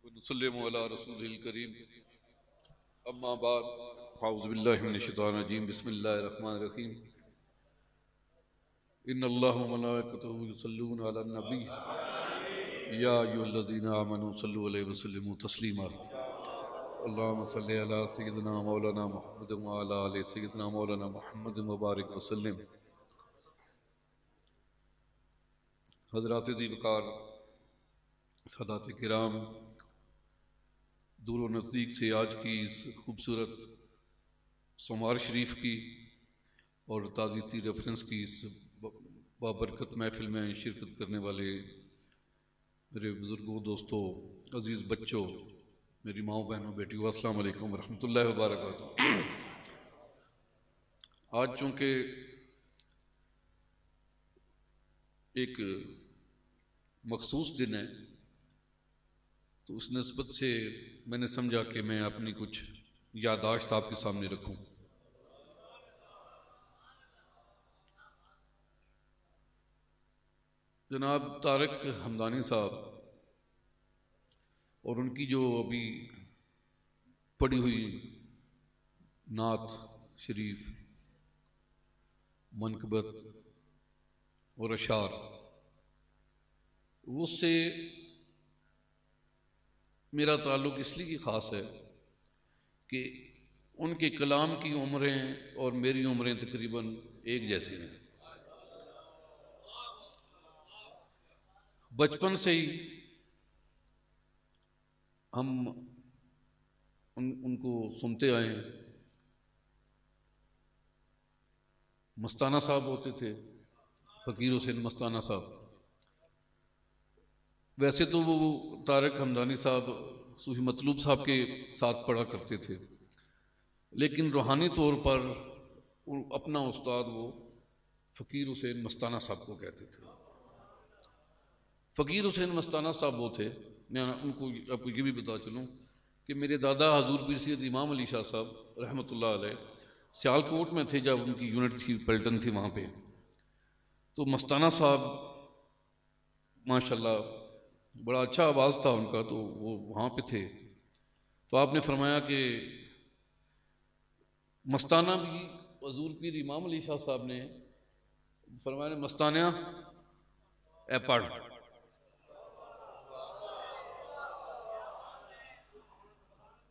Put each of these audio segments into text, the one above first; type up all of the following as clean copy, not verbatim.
ونسلم علی رسول الکریم اما بعد اعوذ باللہ من الشیطان الرجیم بسم اللہ الرحمن الرحیم ان اللہ وملائکتہ یصلون علی النبی یا ایھا الذین آمنوا صلوا علیہ وسلموا تسلیما اللہم صلی علی سیدنا مولانا محمد وعلی آل سیدنا مولانا محمد مبارک وسلم۔ حضرات ذی وقار، سادات کرام، دور و نزدیک سے آج کی اس خوبصورت سوموار شریف کی اور تعزیتی ریفرنس کی اس بابرکت محفل میں شرکت کرنے والے میرے بزرگوں، دوستوں، عزیز بچوں، میری ماؤں، بہنوں، بیٹیوں، السلام علیکم ورحمۃ اللہ وبرکاتہ۔ آج چونکہ ایک مخصوص دن ہے تو اس نسبت سے میں نے سمجھا کہ میں اپنی کچھ یادداشت آپ کے سامنے رکھوں۔ جناب طارق حمدانی صاحب اور ان کی جو ابھی پڑھی ہوئی نعت شریف، منقبت اور اشعار، اس سے میرا تعلق اس لیے خاص ہے کہ ان کے کلام کی عمریں اور میری عمریں تقریباً ایک جیسی ہیں۔ بچپن سے ہی ہم ان کو سنتے آئے ہیں۔ مستانہ صاحب ہوتے تھے، فقیر حسین مستانہ صاحب۔ ویسے تو وہ طارق حمدانی صاحب صوفی مطلوب صاحب کے ساتھ پڑھا کرتے تھے، لیکن روحانی طور پر اپنا استاد وہ فقیر حسین مستانہ صاحب کو کہتے تھے۔ فقیر حسین مستانہ صاحب وہ تھے، میں ان کو آپ کو یہ بھی بتا چلوں کہ میرے دادا حضور پیر سید امام علی شاہ صاحب رحمۃ اللہ علیہ سیالکوٹ میں تھے جب ان کی یونٹ تھی، پلٹن تھی وہاں پہ، تو مستانہ صاحب ماشاءاللہ بڑا اچھا آواز تھا ان کا، تو وہ وہاں پہ تھے۔ تو آپ نے فرمایا کہ مستانہ بھی حضور پیر امام علی شاہ صاحب نے فرمایا، مستانہ اے پڑھ۔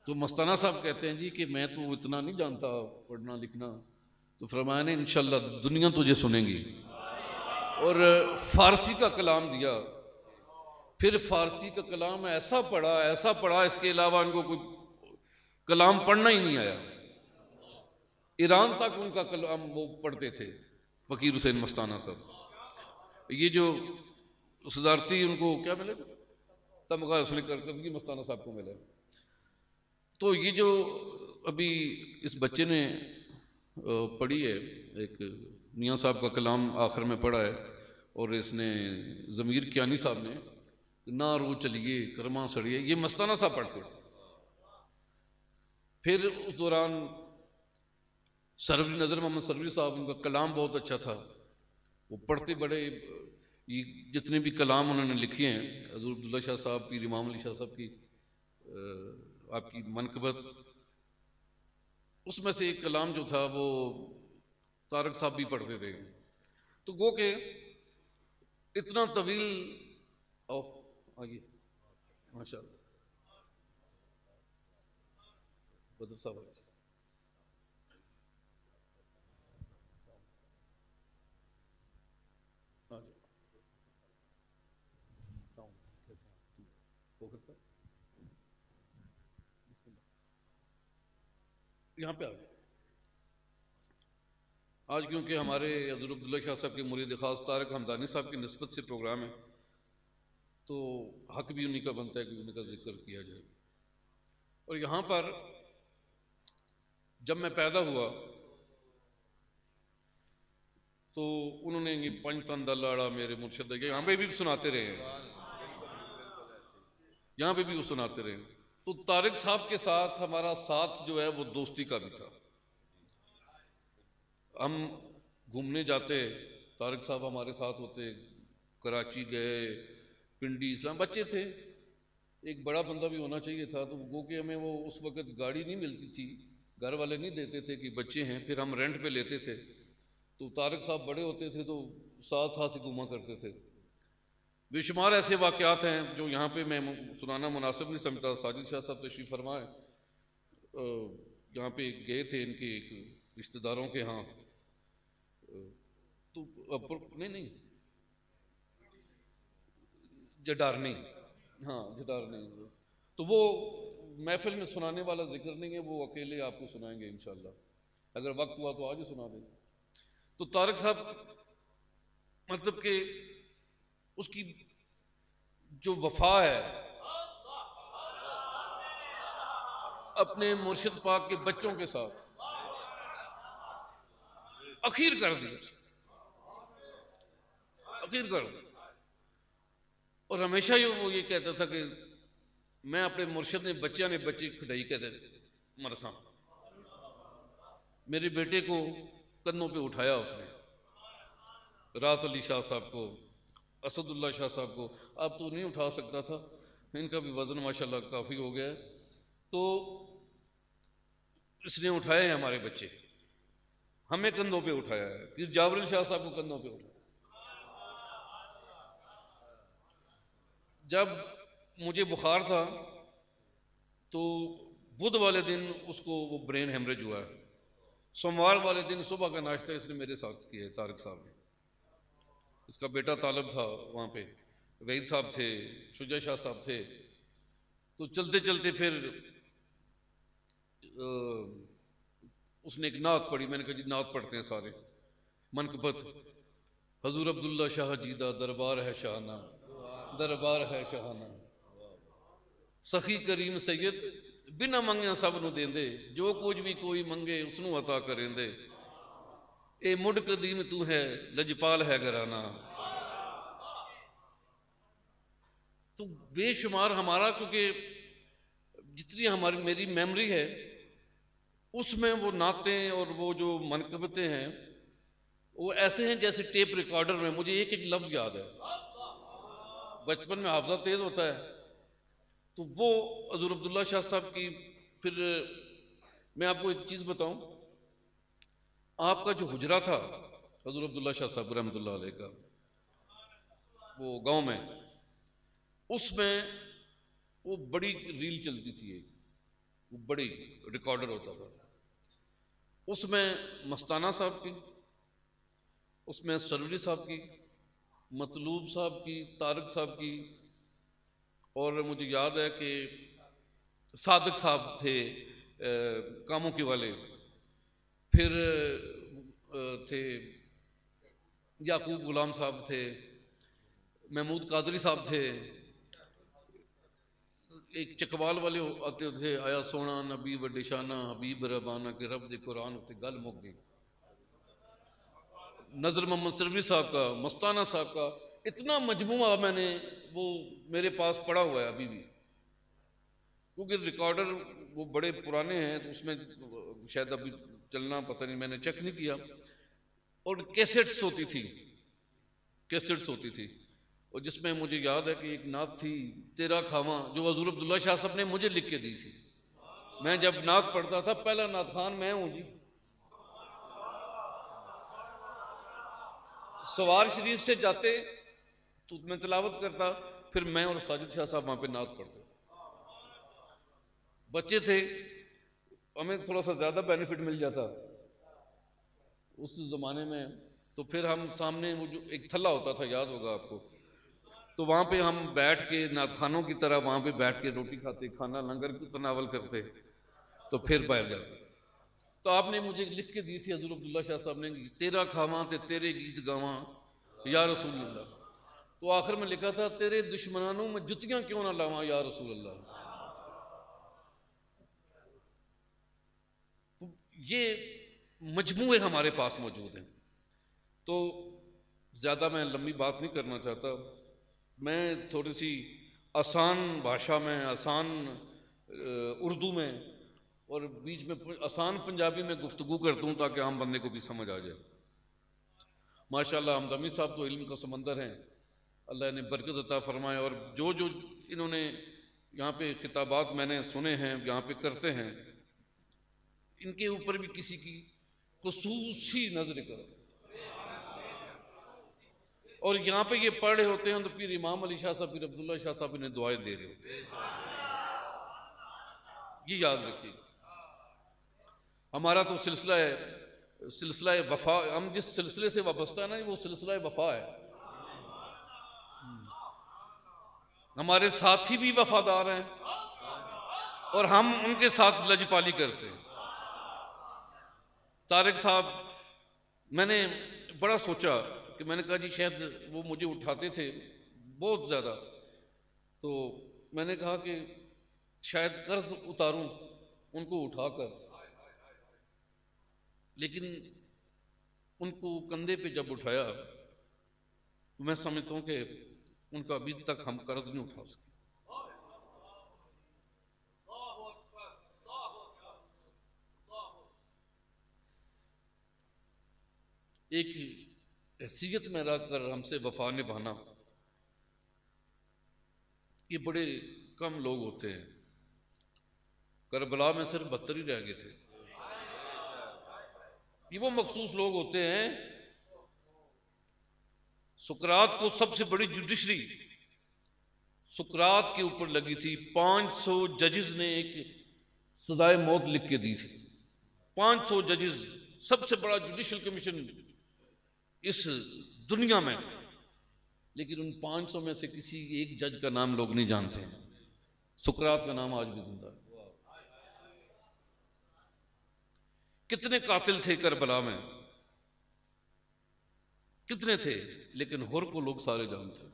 تو مستانہ صاحب کہتے ہیں جی کہ میں تو اتنا نہیں جانتا پڑھنا لکھنا، تو فرمایا نے انشاءاللہ دنیا تجھے سنیں گی، اور فارسی کا کلام دیا۔ پھر فارسی کا کلام ایسا پڑھا اس کے علاوہ ان کو کوئی کلام پڑھنا ہی نہیں آیا۔ ایران تک ان کا کلام وہ پڑھتے تھے فقیر حسین مستانہ صاحب۔ یہ جو صدارتی ان کو کیا ملے، تمغہ حسن کارکردگی مستانہ صاحب کو ملا۔ تو یہ جو ابھی اس بچے نے پڑھی ہے، ایک میاں صاحب کا کلام آخر میں پڑھا ہے، اور اس نے ضمیر کیانی صاحب نے نہ رو چلیے کرماں سڑیے، یہ مستانہ صاحب پڑھتے۔ پھر اس دوران سروری نظر محمد سروری صاحب، ان کا کلام بہت اچھا تھا، وہ پڑھتے بڑے۔ جتنے بھی کلام انہوں نے لکھے ہیں، حضور عبداللہ شاہ صاحب، پیر امام علی شاہ صاحب کی آپ کی منقبت، اس میں سے ایک کلام جو تھا وہ طارق صاحب بھی پڑھتے تھے۔ تو گو کہ اتنا طویل، آئیے ماشاء اللہ بدر صاحب، یہاں پہ آ گئے۔ آج کیونکہ ہمارے حضرت عبداللہ شاہ صاحب کے مرید خاص طارق حمدانی صاحب کی نسبت سے پروگرام ہے، تو حق بھی انہی کا بنتا ہے کہ انہی کا ذکر کیا جائے۔ اور یہاں پر جب میں پیدا ہوا تو انہوں نے یہ پنج تن دلاڑا میرے مرشد، یہاں پہ بھی سناتے رہے ہیں، یہاں پہ بھی وہ سناتے رہے ہیں۔ تو طارق صاحب کے ساتھ ہمارا ساتھ جو ہے وہ دوستی کا بھی تھا۔ ہم گھومنے جاتے، طارق صاحب ہمارے ساتھ ہوتے، کراچی گئے، پنڈی، اسلام، بچے تھے ایک بڑا بندہ بھی ہونا چاہیے تھا، تو گو کہ ہمیں وہ اس وقت گاڑی نہیں ملتی تھی، گھر والے نہیں دیتے تھے کہ بچے ہیں، پھر ہم رینٹ پہ لیتے تھے، تو طارق صاحب بڑے ہوتے تھے تو ساتھ ساتھ ہی گھوما کرتے تھے۔ بے شمار ایسے واقعات ہیں جو یہاں پہ میں سنانا مناسب نہیں سمجھتا۔ ساجد شاہ صاحب تشریف فرمائے، یہاں پہ گئے تھے ان کے ایک رشتہ داروں کے ہاں، تو نہیں جڈارنی، ہاں جڈارنی، تو وہ محفل میں سنانے والا ذکر نہیں ہے، وہ اکیلے آپ کو سنائیں گے انشاءاللہ، اگر وقت ہوا تو آج ہی سنا دیں۔ تو طارق صاحب مطلب کہ اس کی جو وفا ہے اپنے مرشد پاک کے بچوں کے ساتھ اخیر کر دی، اخیر کر دی، اور ہمیشہ وہ یہ کہتا تھا کہ میں اپنے مرشد نے بچے کھڑائی کہتے مرساں، میرے بیٹے کو کندھوں پہ اٹھایا اس نے، رات علی شاہ صاحب کو، اسد اللہ شاہ صاحب کو، اب تو نہیں اٹھا سکتا تھا، ان کا بھی وزن ماشاءاللہ کافی ہو گیا ہے، تو اس نے اٹھائے ہیں ہمارے بچے، ہمیں کندھوں پہ اٹھایا ہے، پھر جابر شاہ صاحب کو کندھوں پہ اٹھایا۔ جب مجھے بخار تھا تو بدھ والے دن اس کو وہ برین ہیمریج ہوا ہے، سوموار والے دن صبح کا ناشتہ اس نے میرے ساتھ کیا ہے، طارق صاحب نے، اس کا بیٹا طالب تھا وہاں پہ، وحید صاحب تھے، شجاع شاہ صاحب تھے، تو چلتے چلتے پھر اس نے ایک نعت پڑھی، میں نے کہا جی نعت پڑھتے ہیں سارے، منقبت، حضور عبداللہ شاہ جیدہ دربار ہے شاہانہ، دربار ہے شاہانہ، سخی کریم سید بنا منگیا سب نو دین دے، جو کچھ بھی کوئی منگے اس نو عطا کریں دے، اے مڈ قدیم تو ہے لجپال ہے گرانا۔ تو بے شمار ہمارا، کیونکہ جتنی ہماری میری میموری ہے اس میں وہ نعتیں اور وہ جو منقبتیں ہیں وہ ایسے ہیں جیسے ٹیپ ریکارڈر میں مجھے ایک ایک لفظ یاد ہے، بچپن میں حافظہ تیز ہوتا ہے، تو وہ حضور عبداللہ شاہ صاحب کی، پھر میں آپ کو ایک چیز بتاؤں، آپ کا جو حجرہ تھا حضور عبداللہ شاہ صاحب رحمۃ اللہ علیہ کا، وہ گاؤں میں، اس میں وہ بڑی ریل چلتی تھی، ایک وہ بڑی ریکارڈر ہوتا تھا، اس میں مستانہ صاحب کی، اس میں سروری صاحب کی، مطلوب صاحب کی، طارق صاحب کی، اور مجھے یاد ہے کہ صادق صاحب تھے کاموں کے والے، پھر تھے یعقوب غلام صاحب تھے، محمود قادری صاحب تھے، ایک چکوال والے آتے تھے، آیا سونا نبی وڈے شانہ حبیب ربانہ کے رب دے قرآن اتنے گل مک گئی، نظر محمد سروری صاحب کا، مستانہ صاحب کا، اتنا مجموعہ میں نے، وہ میرے پاس پڑا ہوا ہے ابھی بھی، کیونکہ ریکارڈر وہ بڑے پرانے ہیں تو اس میں شاید ابھی چلنا پتہ نہیں، میں نے چیک نہیں کیا، اور کیسٹس ہوتی تھی، کیسٹس ہوتی تھی، اور جس میں مجھے یاد ہے کہ ایک نعت تھی تیرا کھاواں، جو حضور عبداللہ شاہ صاحب نے مجھے لکھ کے دی تھی، میں جب نعت پڑھتا تھا پہلا نعت خان میں ہوں جی، سوار شریف سے جاتے تو میں تلاوت کرتا، پھر میں اور ساجد شاہ صاحب وہاں پہ نعت پڑھتے، بچے تھے، ہمیں تھوڑا سا زیادہ بینیفٹ مل جاتا اس زمانے میں، تو پھر ہم سامنے وہ جو ایک تھلا ہوتا تھا، یاد ہوگا آپ کو، تو وہاں پہ ہم بیٹھ کے نعت خانوں کی طرح وہاں پہ بیٹھ کے روٹی کھاتے، کھانا لنگر کو تناول کرتے، تو پھر باہر جاتے، تو آپ نے مجھے لکھ کے دی تھی حضور عبداللہ شاہ صاحب نے، تیرا کھاواں تے تیرے گیت گاواں یا رسول اللہ، تو آخر میں لکھا تھا تیرے دشمنانوں میں جتیاں کیوں نہ لاواں یا رسول اللہ۔ یہ مجموعے ہمارے پاس موجود ہیں، تو زیادہ میں لمبی بات نہیں کرنا چاہتا، میں تھوڑی سی آسان بھاشا میں، آسان اردو میں، اور بیچ میں آسان پنجابی میں گفتگو کرتا ہوں تاکہ عام بندے کو بھی سمجھ آ جائے۔ ماشاءاللہ حمدانی صاحب تو علم کا سمندر ہیں، اللہ نے برکت عطا فرمائے، اور جو انہوں نے یہاں پہ خطابات میں نے سنے ہیں، یہاں پہ کرتے ہیں، ان کے اوپر بھی کسی کی خصوصی نظر کرو. اور یہاں پہ یہ پڑھ رہے ہوتے ہیں تو پھر امام علی شاہ صاحب، پھر عبداللہ شاہ صاحب انہیں دعائیں دے رہے ہوتے ہیں. یہ یاد رکھیے. ہمارا تو سلسلہ وفا، ہم جس سلسلے سے وابستہ ہے نا، وہ سلسلہ وفا ہے. ہمارے ساتھی بھی وفادار ہیں اور ہم ان کے ساتھ لجپالی کرتے ہیں. طارق صاحب، میں نے بڑا سوچا کہ میں نے کہا جی شاید وہ مجھے اٹھاتے تھے بہت زیادہ، تو میں نے کہا کہ شاید قرض اتاروں ان کو اٹھا کر، لیکن ان کو کندھے پہ جب اٹھایا تو میں سمجھتا ہوں کہ ان کا ابھی تک ہم قرض نہیں اٹھا سکے. ایک حیثیت میں رہ کر ہم سے وفا نبھانا یہ بڑے کم لوگ ہوتے ہیں. کربلا میں صرف 72 ہی رہ گئے تھے. یہ وہ مخصوص لوگ ہوتے ہیں. سقراط کو سب سے بڑی جوڈیشری سقراط کے اوپر لگی تھی. 500 ججز نے ایک سزائے موت لکھ کے دی تھی. 500 ججز، سب سے بڑا جوڈیشل کمیشن اس دنیا میں. لیکن ان 500 میں سے کسی ایک جج کا نام لوگ نہیں جانتے. سقراط کا نام آج بھی زندہ ہے. کتنے قاتل تھے کربلا میں، کتنے تھے، لیکن ہر کو لوگ سارے جانتے.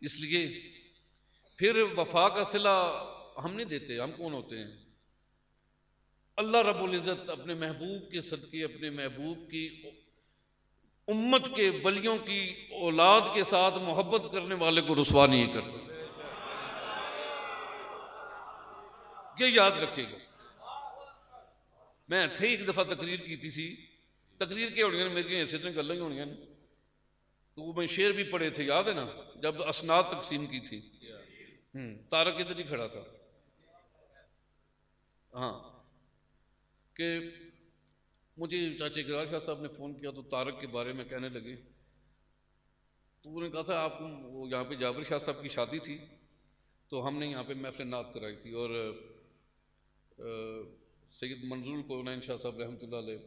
اس لیے پھر وفا کا صلہ ہم نہیں دیتے. ہم کون ہوتے ہیں؟ اللہ رب العزت اپنے محبوب کے صدقے، اپنے محبوب کی امت کے ولیوں کی اولاد کے ساتھ محبت کرنے والے کو رسوا نہیں کرتے. یہ یاد رکھے گا. میں تھے ایک دفعہ تقریر کی سی. تقریر کے ہونے میری حیثیت میں گلیں ہی ہونی ہیں، تو وہ میں شعر بھی پڑھے تھے، یاد ہے نا، جب اسناد تقسیم کی تھی. طارق ادھر ہی کھڑا تھا. ہاں، کہ مجھے چاچے گرار شاہ صاحب نے فون کیا تو طارق کے بارے میں کہنے لگے. تو انہوں نے کہا تھا آپ کو یہاں پہ جابر شاہ صاحب کی شادی تھی تو ہم نے یہاں پہ محفل نعت کرائی تھی، اور سید منظور کونین شاہ صاحب رحمۃ اللہ علیہ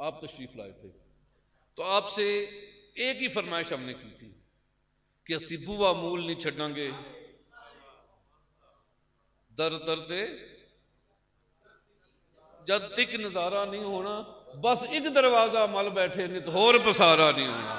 آپ تشریف لائے تھے. تو آپ سے ایک ہی فرمائش ہم نے کی تھی کہ اسی بوا مول نہیں چھڑاں گے در دردے جد تک نظارہ نہیں ہونا، بس ایک دروازہ مل بیٹھے نت ہور پسارا نہیں ہونا.